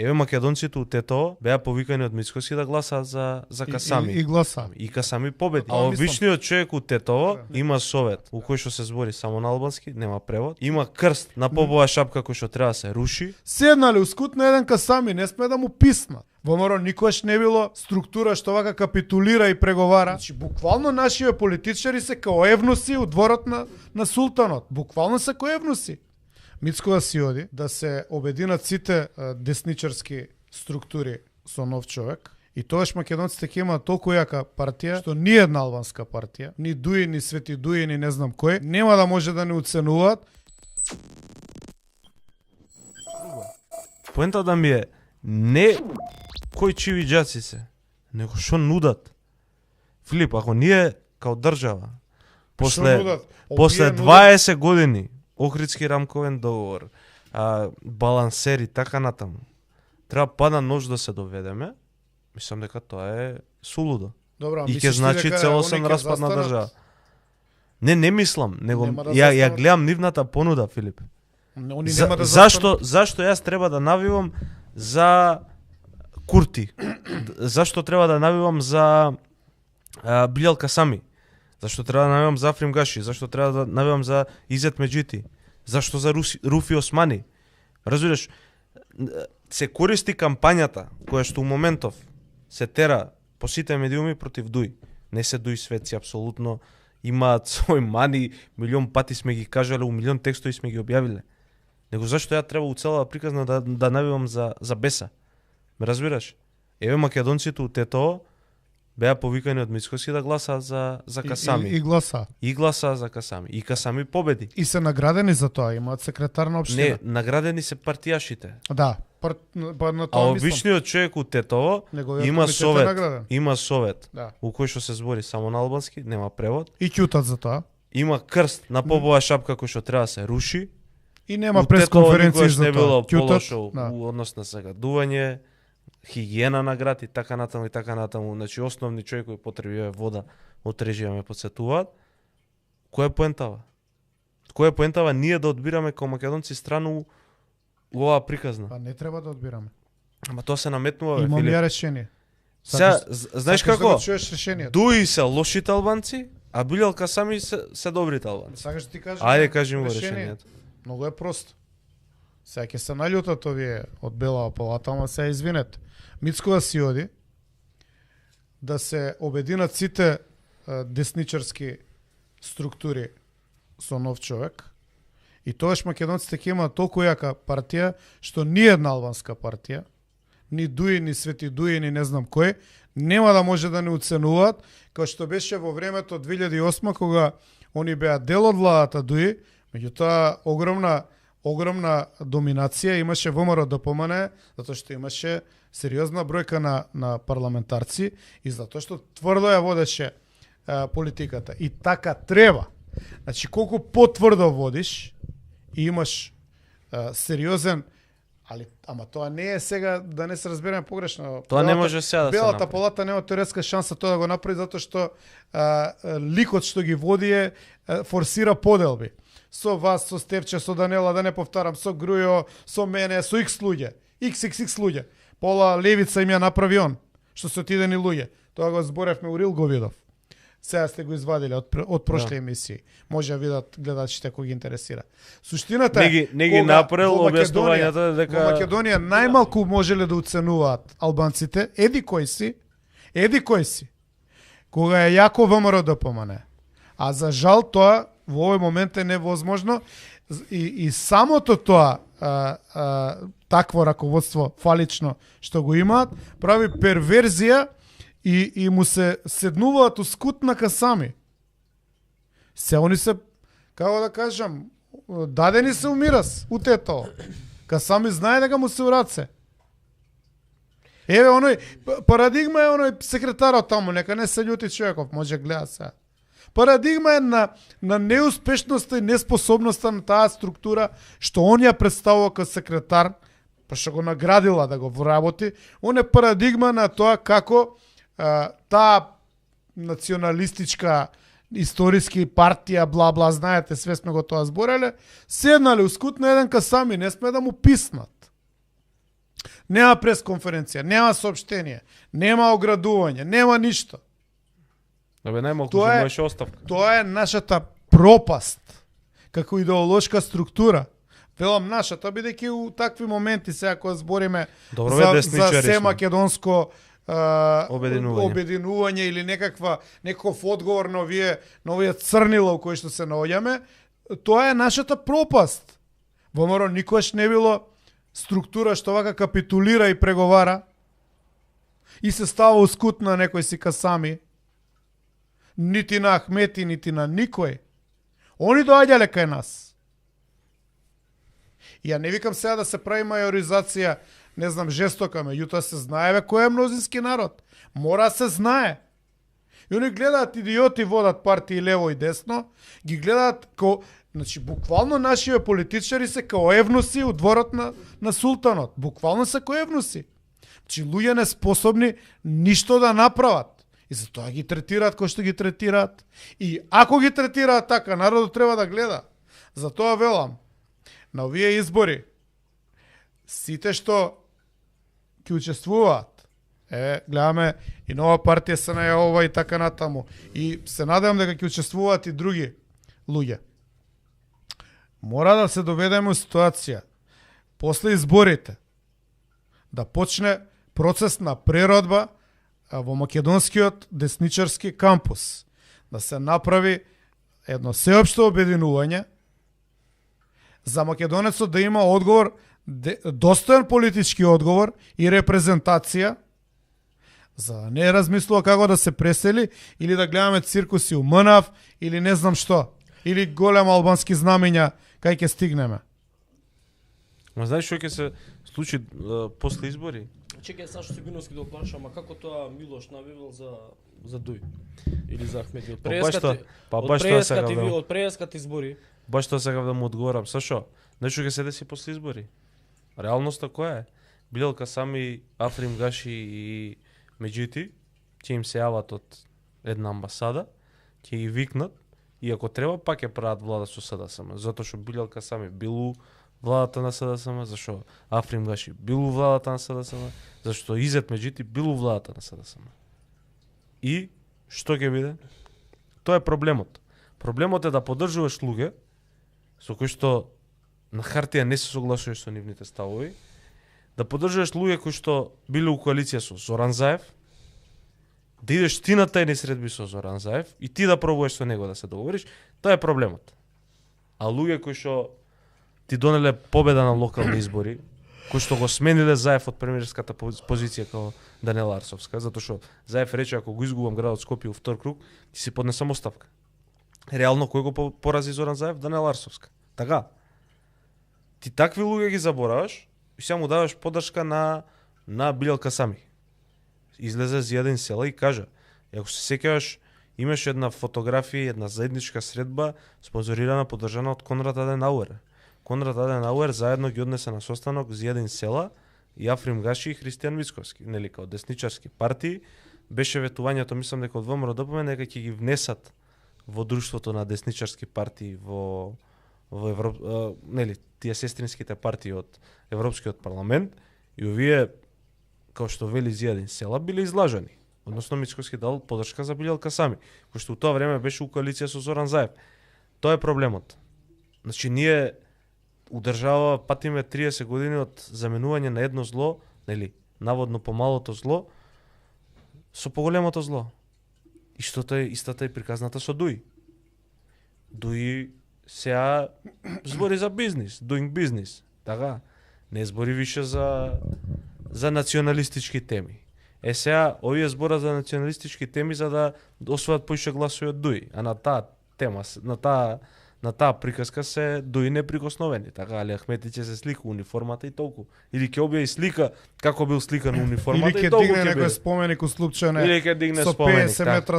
Еве македонците у Тетово беа повикани од Мицкоски да гласаат за Касами. И гласа. И Касами победи. А Тоа мислам. обичниот човек у Тетово има совет, у кој што се збори само на албански, нема превод. Има крст на побоја шапка кој што треба да се руши. Седнале ускут на еден Касами, не сме да му писнат. Во МРО никош не било структура што вака капитулира и преговара. Значи, буквално нашите политичари се као евнуси у дворот на султанот. Буквално се као евнуси. Мицко да си оди, да се обединат сите десничарски структури со нов човек. И тоаш македонците ќе имаат толку јака партија, што ни една албанска партија, ни Дуи, ни Свети Дуи, ни не знам кој, нема да може да не уценуваат. Поентата ми е не кој чиви џаци се, него што нудат. Филип, ако ние као држава после 20 години Охридски рамковен договор, балансери, така натаму, треба пада нож да се доведеме, мислам дека тоа е сулудо. Добра, и ќе значи целосен распад на држава. Не мислам, него да ја гледам нивната понуда, Филип. Зашто јас треба да навивам за Курти? Зашто треба да навивам за Билјал Касами? Зашто треба да навивам за Африм Гаши? Зашто треба да навивам за Изет Меджити? Зашто за Руфи Османи? Разбираш, се користи кампањата која што у моментов се тера по сите медиуми против Дуи. Не се Дуи светци, апсолутно имаат свој мани, милион пати сме ги кажале, у милион текстови сме ги објавиле. Него зашто ја треба у целава приказна да навивам за Беса? Ме разбираш? Еве македонците у Тетово беа повикани од Мицкоски да гласаат за Касами. И гласа. И гласа за Касами. И Касами победи. И се наградени за тоа, имаат секретар на општина. Не, наградени се партијашите. Да, на А тоа мислам. обичниот човек у Тетово Неговиот има комитет е совет. награден. Има совет. Да. У кој што се збори само на албански, нема превод. И ќутат за тоа. Има крст на побоја шапка кој што треба да се руши. И нема У Тетово пресконференции никогаш за не било тоа. полошо Да. у однос на загадување, хигиена на град и така натаму и така натаму. Значи основни човек кои потребува вода од режија ме подсетуваат. Која е поентава? Која е поентава ние да одбираме како македонци страну у оваа приказна? Па не треба да одбираме. Ама тоа се наметнува, бе, Имам Филип. ја решение. Сега, знаеш Сакаш како? Да чуеш решението. Дуи се лошите албанци, а Билјал Касами се добрите албанци. Сакаш да ти кажам. Ајде кажи му решението. Многу е просто. Сега ќе се наљутат овие од Белава палата, ама се извинете. Мицко да си оди да се обединат сите десничарски структури со нов човек. И тоаш македонците ќе имаат толку јака партија, што ни една албанска партија, ни Дуи, ни Свети Дуи, ни не знам кој, нема да може да не уценуваат, као што беше во времето 2008 кога они беа дел од владата Дуи, меѓутоа огромна доминација имаше ВМРО ДПМН, затоа што имаше сериозна бројка на парламентарци и затоа што тврдо ја водеше политиката. И така треба. Значи, колку потврдо водиш и имаш сериозен, ама тоа не е сега, да не се разбереме погрешно. Тоа не може сега да се Белата направи. палата нема теоретска шанса тоа да го направи, затоа што ликот што ги води форсира поделби. Со вас, со Стевче, со Данела, да не повторам, со Грујо, со мене, со X луѓе. XXX луѓе. Пола левица им ја направи он, што се отидени луѓе. Тоа го зборевме у Рил, го видов. Сега сте го извадиле од прошли емисии. Може да видат гледачите кои ги интересира. Суштината Не ги направил објаснувањето дека во Македонија најмалку можеле да уценуваат албанците, еди кој си. Кога е јако ВМРО ДПМН. А за жал тоа во овој момент е невозможно и самото тоа такво раководство фалично што го имаат прави перверзија и му се седнуваат у скут на Касами. Се они се, како да кажам, дадени се у мирас, у Тетово. Касами знае дека му се у раце. Еве оној парадигма е оној секретарот таму, нека не се љути човеков, може гледа се. Парадигма е на неуспешноста и неспособноста на таа структура што он ја представува како секретар, па што го наградила да го вработи, он е парадигма на тоа како таа националистичка историски партија, бла-бла, знаете, све сме го тоа збореле, седнале ускут на еден Касами, не сме да му писнат. Нема пресконференција, нема соопштение, нема оградување, нема ништо. Абе најмалку Тоа е- можеше оставка. Тоа е нашата пропаст како идеолошка структура. Велам нашата, бидејќи у такви моменти сега кога збориме Добро, за десничари се сме. македонско Обединување. обединување или некаков одговор на овие црнила у кои што се наоѓаме, тоа е нашата пропаст. ВМРО никогаш не било структура што вака капитулира и преговара и се става ускут на некој си касами. Нити на Ахмети, нити на никој. Они доаѓале кај нас. Ја не викам сега да се прави мајоризација, не знам, жестока, меѓутоа се знаеве кој е мнозински народ. Мора да се знае. И они гледаат идиоти водат партии лево и десно, ги гледаат ко... Значи, буквално нашиве политичари се као евнуси у дворот на султанот. Буквално се као евнуси. Значи, луѓе неспособни ништо да направат. И затоа ги третираат кој што ги третираат. И ако ги третираат така, народот треба да гледа. Затоа велам, на овие избори, сите што ќе учествуваат, гледаме и нова партија се најавува и така натаму. И се надевам дека ќе учествуваат и други луѓе. Мора да се доведеме у ситуација, после изборите, да почне процес на преродба во македонскиот десничарски кампус. Да се направи едно сеопшто обединување, за македонецот да има одговор, достоен политички одговор и репрезентација, за да не размислува како да се пресели или да гледаме циркуси у МНАФ или не знам што, или голем албански знамења кај ќе стигнеме. Ма знаеш што ќе се случи после избори? Чекај Сашо Сибиновски да оплаша, ама како тоа Милош навивел за Дуј или за Ахмети? Од прееската избори. Баш тоа сега да му одговорам. Сашо, знаеш што ќе се деси после избори? Реалноста која е? Билел Касами, Африм Гаши и Меджити ќе им се јават од една амбасада, ќе ги викнат и ако треба пак ќе прават влада со СДСМ, затоа што Билел Касами бил владата на СДСМ, зашто Африм Гаши бил владата на СДСМ, зашто Изет Меджити бил владата на СДСМ. И што ќе биде? Тоа е проблемот. Проблемот е да поддржуваш луѓе со кои што на хартија не се согласуваш со нивните ставови, да поддржуваш луѓе кои што биле у коалиција со Зоран Заев, да идеш ти на тајни средби со Зоран Заев и ти да пробуваш со него да се договориш, тоа е проблемот. А луѓе кои што ти донеле победа на локални избори, кои што го смениле Заев од премиерската позиција како Даниела Арсовска, затоа што Заев рече ако го изгубам градот Скопје у втор круг, ти си поднесам оставка. Реално кој го порази Зоран Заев? Даниела Арсовска. Така. Ти такви луѓе ги забораваш и сега му даваш поддршка на Билел Касами. Излезе Зијадин Села и кажа, ако се сеќаваш, имаше една фотографија, една заедничка средба, спонзорирана, поддржана од Конрад Аденауер. Конрад Аденауер заедно ги однесе на состанок Зијадин Села и Африм Гаши и Христијан Мицковски, нели као десничарски партии. Беше ветувањето, мислам дека од ВМРО ДПМН дека ќе ги внесат во друштвото на десничарски партии во нели тие сестринските партии од Европскиот парламент и овие како што вели Зијадин Села биле излажани. Односно Мицковски дал поддршка за Билел Касами, кој што у тоа време беше у коалиција со Зоран Заев. Тоа е проблемот. Значи ние у држава патиме 30 години од заменување на едно зло, нели, наводно помалото зло со поголемото зло. И што тоа е истата и приказната со Дуј. Дуј сега збори за бизнис, doing business, така? Не збори више за националистички теми. Сега овие збора за националистички теми за да освојат поише гласови од Дуј, а на таа тема, на таа приказка се Дуј неприкосновени, така, али Ахмети ќе се слика униформата и толку. Или ќе објави слика како бил сликан униформата и толку ќе биде. Или ќе дигне некој споменик у Слупчане. Или ќе дигне со споменик, 50 метра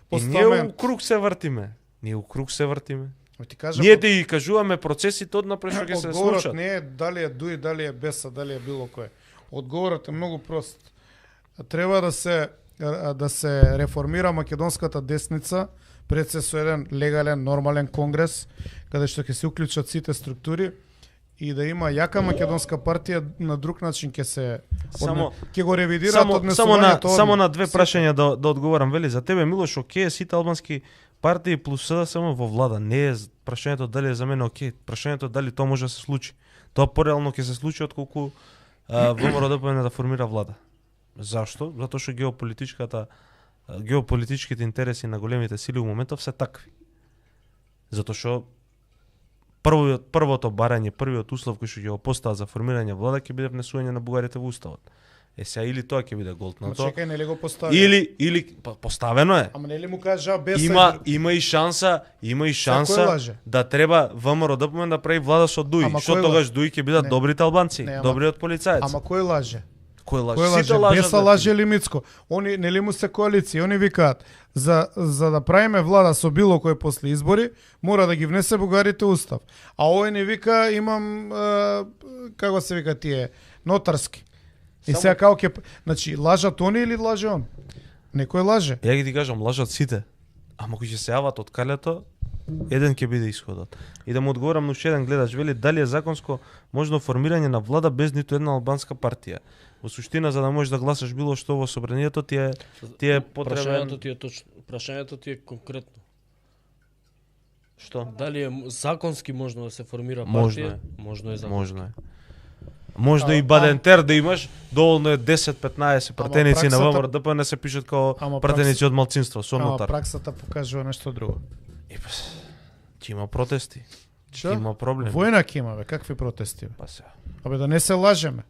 постамент. И ние у круг се вртиме. Ти кажа, ние ти ги кажуваме процесите однапред што ќе се одговорот случат. не е дали е Дуј, дали е Беса, дали е било кој. Одговорот е многу прост. Треба да се реформира македонската десница пред се со еден легален, нормален конгрес, каде што ќе се уклучат сите структури и да има јака македонска партија, на друг начин ќе се ќе го ревидираат само однесувањето. само на две прашања да одговорам. Вели, за тебе, Милош, окей, сите албански партии плюс СДСМ во влада. Не е прашањето дали е за мене окей, прашањето дали тоа може да се случи. Тоа пореално ќе се случи отколку ВМРО ДПМН да формира влада. Зашто? Затоа што геополитичките интереси на големите сили во моментов се такви. Затоа што првото барање, првиот услов кој што ќе го постават за формирање влада ќе биде внесување на бугарите во уставот. Сега или тоа ќе биде голтнато. Чекај, нели го постави? Или поставено е. Ама нели му кажа без Има и шанса да треба ВМРО ДПМН да прави влада со Дуи, што тогаш Дуи ќе бидат добрите албанци, добриот полицаец. Ама кој лаже? Кој лаже? Сите лажат. Беса лаже ли Мицко? Они нели му се коалиции, они викаат за да правиме влада со било кој после избори, мора да ги внесе бугарите устав. А овој не вика имам како се вика тие нотарски. И сега како ќе, значи лажат они или лаже он? Некој лаже. Ја ги ти кажам, лажат сите. Ама кои ќе се јават од калето, еден ќе биде исходот. И да му одговорам на уште еден гледач, вели дали е законско можно формирање на влада без ниту една албанска партија. Во суштина, за да можеш да гласаш било што во собранието, ти е потребен. Прашањето ти е точно, прашањето ти е конкретно. Што? Дали е законски можно да се формира Можно партија? е. Можно е законски. Можно е. Можно и бадентер да имаш, доволно е 10-15 пратеници на ВМРО ДПМН се пишат као пратеници од малцинство, со нотар. Ама праксата покажува нешто друго. Ќе има протести. Ќе има проблеми. Војна ќе има, бе, какви протести? Па се. Абе да не се лажеме.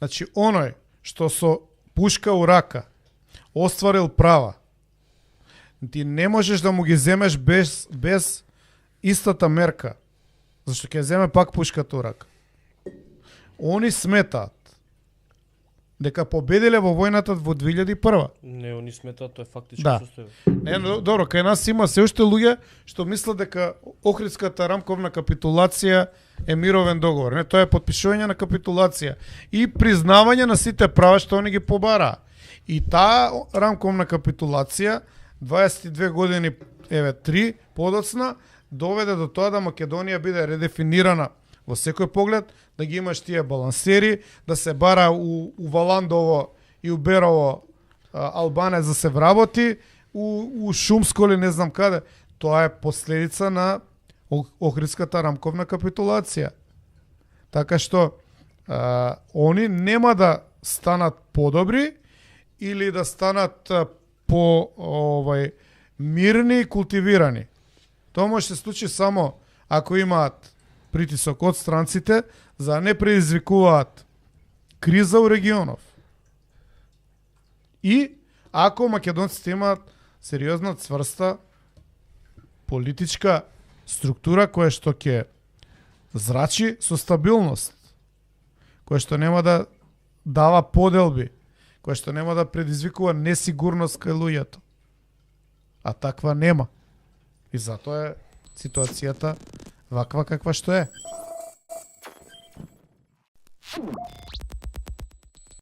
Значи оној што со пушка у рака остварил права, ти не можеш да му ги земеш без истата мерка. Зашто ќе земе пак пушката у рака. Они сметаат дека победиле во војната во 2001. Не, они сметаат, тоа е фактичко состојба. Не, добро, кај нас има се уште луѓе што мислат дека Охридската рамковна капитулација е мировен договор. Не, тоа е потпишување на капитулација и признавање на сите права што они ги побараа. И таа рамковна капитулација 22 години, 3 подоцна, доведе до тоа да Македонија биде редефинирана во секој поглед, да ги имаш тие балансери, да се бара у Валандово и у Берово албанец да се вработи, у Шумско или не знам каде. Тоа е последица на Охридската рамковна капитулација. Така што они нема да станат подобри или да станат мирни и култивирани. Тоа може да се случи само ако имаат притисок од странците за да не предизвикуваат криза у регионов. И ако македонците имаат сериозна, цврста политичка структура која што ќе зрачи со стабилност, која што нема да дава поделби, која што нема да предизвикува несигурност кај луѓето. А таква нема. И затоа е ситуацијата ваква каква што е.